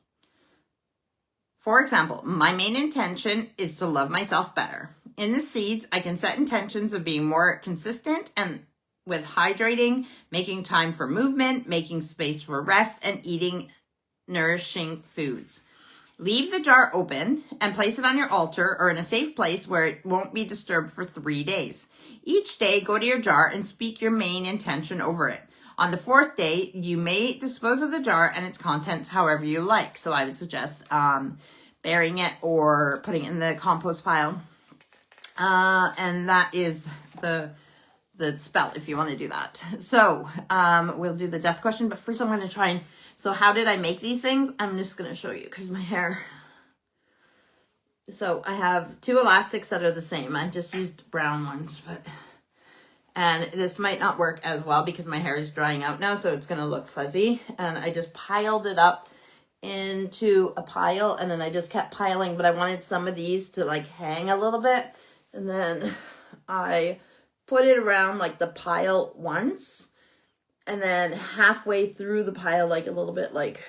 For example, my main intention is to love myself better. In the seeds, I can set intentions of being more consistent and with hydrating, making time for movement, making space for rest, and eating nourishing foods. Leave the jar open and place it on your altar or in a safe place where it won't be disturbed for 3 days. Each day, go to your jar and speak your main intention over it. On the 4th day, you may dispose of the jar and its contents however you like. So I would suggest burying it or putting it in the compost pile. And that is the spell if you want to do that. So we'll do the death question, but first I'm going to try and, so how did I make these things? I'm just going to show you because my hair, so I have 2 elastics that are the same. I just used brown ones, and this might not work as well because my hair is drying out now, so it's going to look fuzzy. And I just piled it up into a pile, and then I just kept piling, but I wanted some of these to like hang a little bit. And then I put it around like the pile once, and then halfway through the pile, like a little bit like,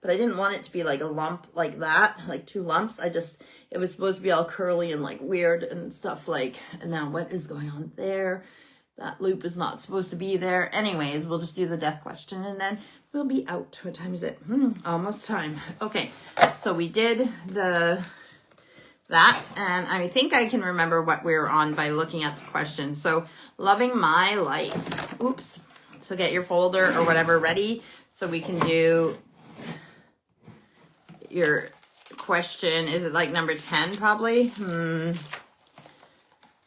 but I didn't want it to be like a lump like that, like 2 lumps. It was supposed to be all curly and like weird and stuff like, and now what is going on there? That loop is not supposed to be there. Anyways, we'll just do the death question and then we'll be out. What time is it? Almost time. Okay, so we did that, and I think I can remember what we were on by looking at the question. So, loving my life. Oops. So get your folder or whatever ready so we can do your question. Is it like number 10 probably?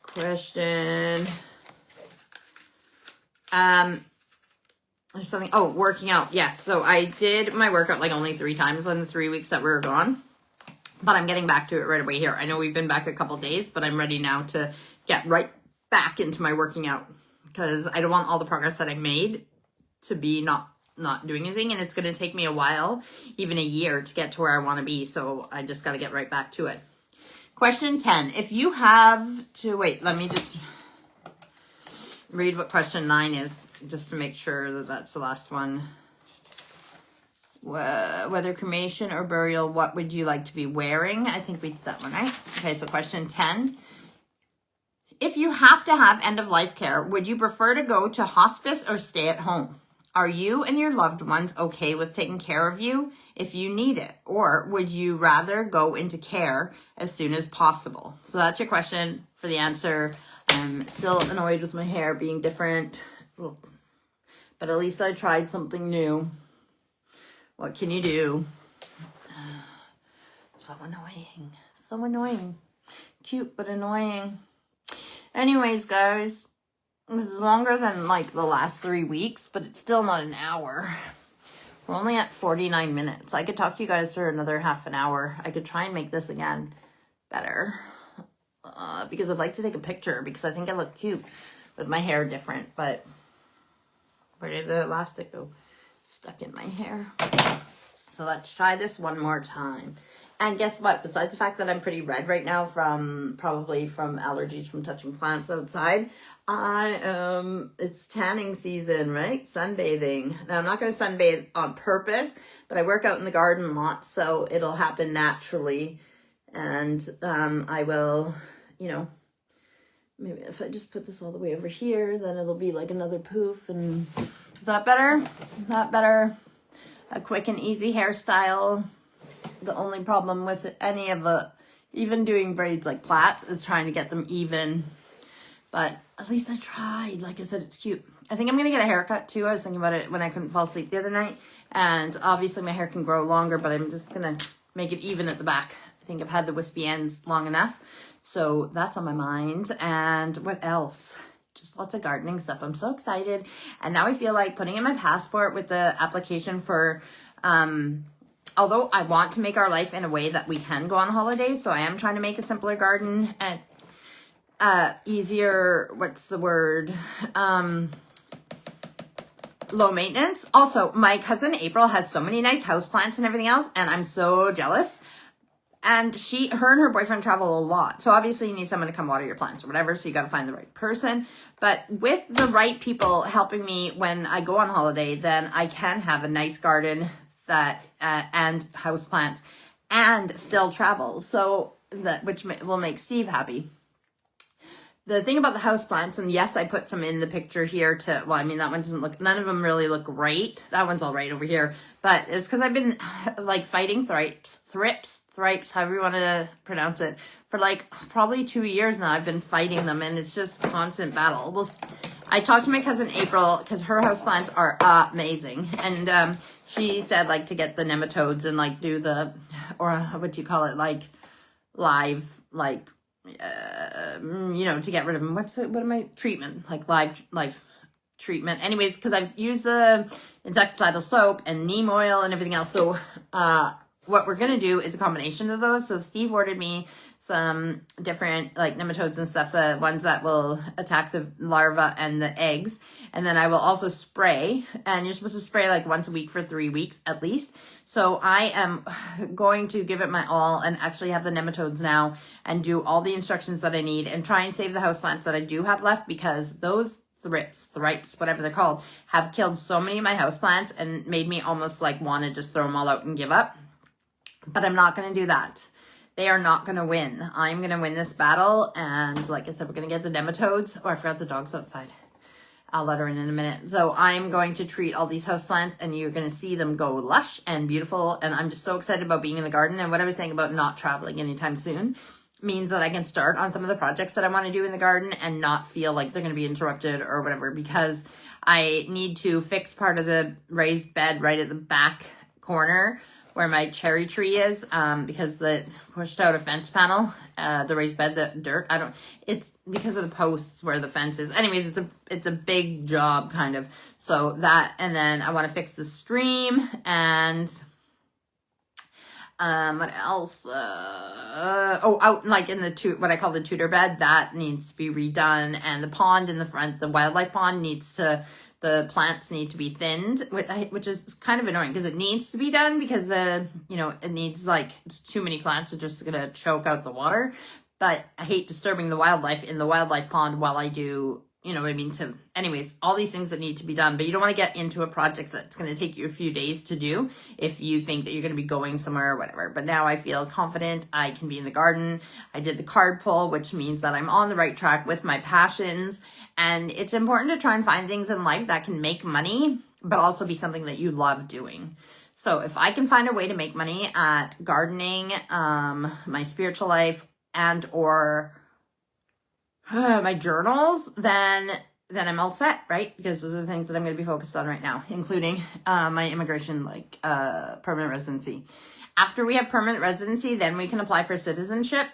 Question. There's something, oh, working out. Yes, so I did my workout like only 3 times in the 3 weeks that we were gone. But I'm getting back to it right away here. I know we've been back a couple days, but I'm ready now to get right back into my working out because I don't want all the progress that I made to be not doing anything. And it's going to take me a while, even a year, to get to where I want to be. So I just got to get right back to it. Question 10. If you have to, wait, let me just read what question 9 is just to make sure that that's the last one. Whether cremation or burial, what would you like to be wearing? I think we did that one, right? Okay, so question 10. If you have to have end-of-life care, would you prefer to go to hospice or stay at home? Are you and your loved ones okay with taking care of you if you need it? Or would you rather go into care as soon as possible? So that's your question. For the answer, I'm still annoyed with my hair being different, but at least I tried something new. What can you do? So annoying. So annoying. Cute but annoying. Anyways, guys, this is longer than like the last 3 weeks, but it's still not an hour. We're only at 49 minutes. I could talk to you guys for another half an hour. I could try and make this again better. Because I'd like to take a picture because I think I look cute with my hair different, but where did the elastic go? It's stuck in my hair. So let's try this one more time. And guess what? Besides the fact that I'm pretty red right now probably from allergies from touching plants outside, it's tanning season, right? Sunbathing. Now I'm not going to sunbathe on purpose, but I work out in the garden a lot, so it'll happen naturally. And I will, you know, maybe if I just put this all the way over here, then it'll be like another poof. And is that better? Is that better? A quick and easy hairstyle. The only problem with any of even doing braids like plaits is trying to get them even. But at least I tried. Like I said, it's cute. I think I'm going to get a haircut too. I was thinking about it when I couldn't fall asleep the other night. And obviously my hair can grow longer, but I'm just going to make it even at the back. I think I've had the wispy ends long enough. So that's on my mind. And what else? Just lots of gardening stuff. I'm so excited. And now I feel like putting in my passport with the application for, although I want to make our life in a way that we can go on holidays. So I am trying to make a simpler garden and easier, what's the word? Low maintenance. Also, my cousin April has so many nice houseplants and everything else. And I'm so jealous. And her and her boyfriend travel a lot. So obviously you need someone to come water your plants or whatever. So you got to find the right person. But with the right people helping me when I go on holiday, then I can have a nice garden that and houseplants and still travel. So which will make Steve happy. The thing about the houseplants, and yes, I put some in the picture here well, I mean, that one doesn't look, none of them really look great. That one's all right over here. But it's because I've been like fighting thrips, however you want to pronounce it, for like probably 2 years now. I've been fighting them and it's just a constant battle. I talked to my cousin April because her houseplants are amazing. And she said like to get the nematodes and like do or what do you call it? Like live, like, you know, to get rid of them. Treatment, like live treatment. Anyways, because I've used the insecticidal soap and neem oil and everything else. So what we're going to do is a combination of those. So Steve ordered me some different like nematodes and stuff, the ones that will attack the larva and the eggs. And then I will also spray, and you're supposed to spray like once a week for 3 weeks at least. So I am going to give it my all and actually have the nematodes now and do all the instructions that I need and try and save the houseplants that I do have left, because those thrips, whatever they're called, have killed so many of my houseplants and made me almost like want to just throw them all out and give up. But I'm not going to do that. They are not going to win. I'm going to win this battle. And like I said, we're going to get the nematodes. Oh, I forgot the dog's outside. I'll let her in a minute. So I'm going to treat all these houseplants and you're going to see them go lush and beautiful. And I'm just so excited about being in the garden. And what I was saying about not traveling anytime soon means that I can start on some of the projects that I want to do in the garden and not feel like they're going to be interrupted or whatever, because I need to fix part of the raised bed right at the back corner where my cherry tree is, because it pushed out a fence panel, the raised bed, the dirt. It's because of the posts where the fence is. Anyways, it's a big job kind of. So that, and then I want to fix the stream and, what else? Out like in what I call the tutor bed, that needs to be redone. And the pond in the front, the wildlife pond the plants need to be thinned, which is kind of annoying because it needs to be done because it needs it's too many plants are just going to choke out the water. But I hate disturbing the wildlife in the wildlife pond while I do, you know what I mean? Anyways, all these things that need to be done, but you don't want to get into a project that's going to take you a few days to do if you think that you're going to be going somewhere or whatever. But now I feel confident I can be in the garden. I did the card pull, which means that I'm on the right track with my passions. And it's important to try and find things in life that can make money, but also be something that you love doing. So if I can find a way to make money at gardening, my spiritual life, and or my journals, then I'm all set, right? Because those are the things that I'm going to be focused on right now, including my immigration, permanent residency. After we have permanent residency, then we can apply for citizenship.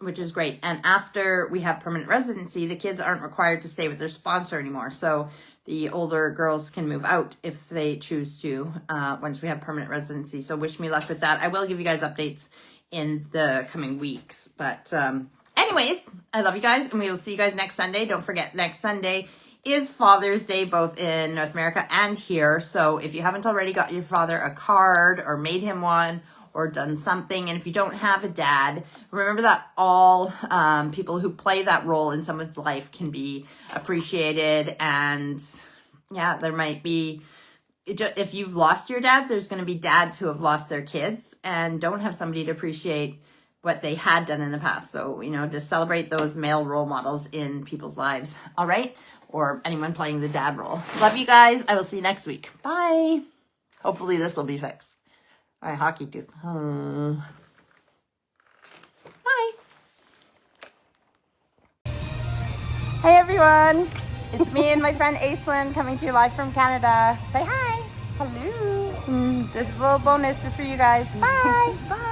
which is great. And after we have permanent residency, the kids aren't required to stay with their sponsor anymore. So the older girls can move out if they choose to once we have permanent residency. So wish me luck with that. I will give you guys updates in the coming weeks. But anyways, I love you guys, and we will see you guys next Sunday. Don't forget, next Sunday is Father's Day, both in North America and here. So if you haven't already got your father a card or made him one, or done something, and if you don't have a dad, remember that all people who play that role in someone's life can be appreciated. And yeah, there might be, if you've lost your dad, there's going to be dads who have lost their kids and don't have somebody to appreciate what they had done in the past. So, you know, just celebrate those male role models in people's lives, all right? Or anyone playing the dad role. Love you guys. I will see you next week. Bye. Hopefully this will be fixed. All right, hockey tooth. Bye. Hey everyone, it's me and my friend Aislinn coming to you live from Canada. Say hi. Hello. This is a little bonus just for you guys. Bye. Bye.